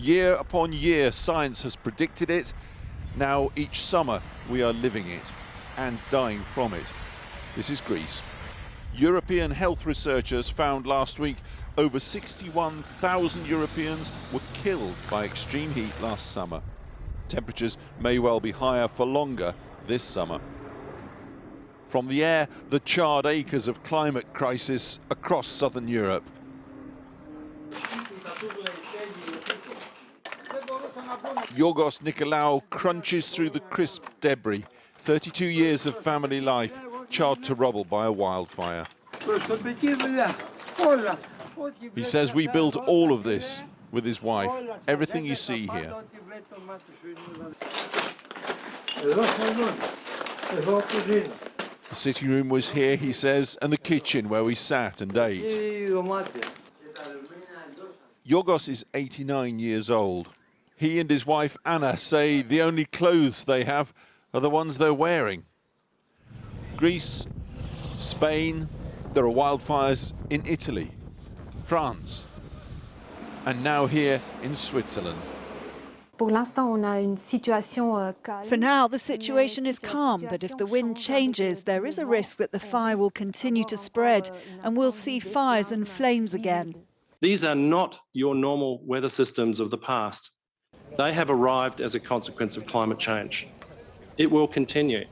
Year upon year, science has predicted it. Now, each summer, we are living it and dying from it. This is Greece. European health researchers found last week over 61,000 Europeans were killed by extreme heat last summer. Temperatures may well be higher for longer this summer. From the air, the charred acres of climate crisis across southern Europe. Yorgos Nikolaou crunches through the crisp debris. 32 years of family life charred to rubble by a wildfire. He says we built all of this with his wife, everything you see here. The sitting room was here, he says, and the kitchen where we sat and ate. Yorgos is 89 years old. He and his wife Anna say the only clothes they have are the ones they're wearing. Greece, Spain, there are wildfires in Italy, France, and now here in Switzerland. For now, the situation is calm, but if the wind changes, there is a risk that the fire will continue to spread and we'll see fires and flames again. These are not your normal weather systems of the past. They have arrived as a consequence of climate change. It will continue,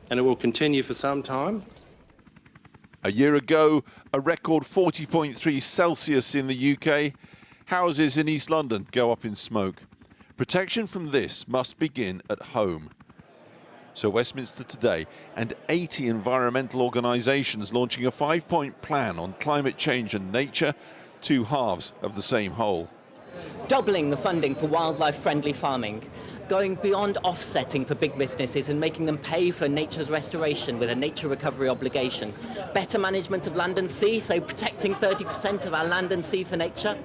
and it will continue for some time. A year ago, a record 40.3 Celsius in the UK. Houses in East London go up in smoke. Protection from this must begin at home. So Westminster today and 80 environmental organisations launching a 5-point plan on climate change and nature, two halves of the same whole. Doubling the funding for wildlife-friendly farming, going beyond offsetting for big businesses and making them pay for nature's restoration with a nature recovery obligation. Better management of land and sea, so protecting 30% of our land and sea for nature.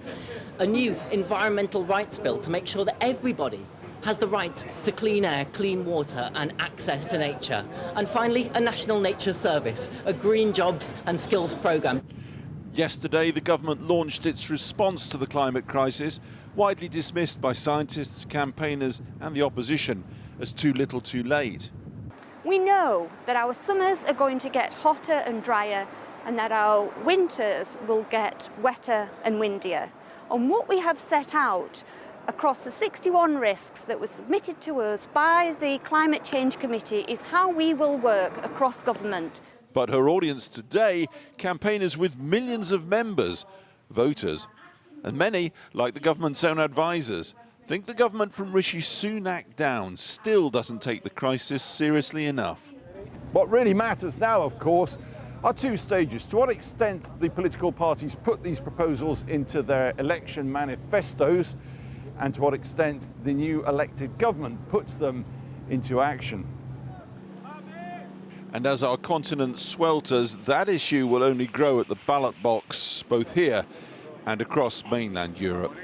A new environmental rights bill to make sure that everybody has the right to clean air, clean water and access to nature. And finally, a national nature service, a green jobs and skills programme. Yesterday, the government launched its response to the climate crisis, widely dismissed by scientists, campaigners and the opposition as too little too late. We know that our summers are going to get hotter and drier and that our winters will get wetter and windier. And what we have set out across the 61 risks that were submitted to us by the Climate Change Committee is how we will work across government. But her audience today, campaigners with millions of members, voters, and many, like the government's own advisers, think the government from Rishi Sunak down still doesn't take the crisis seriously enough. What really matters now, of course, are two stages. To what extent the political parties put these proposals into their election manifestos, and to what extent the new elected government puts them into action. And as our continent swelters, that issue will only grow at the ballot box, both here and across mainland Europe.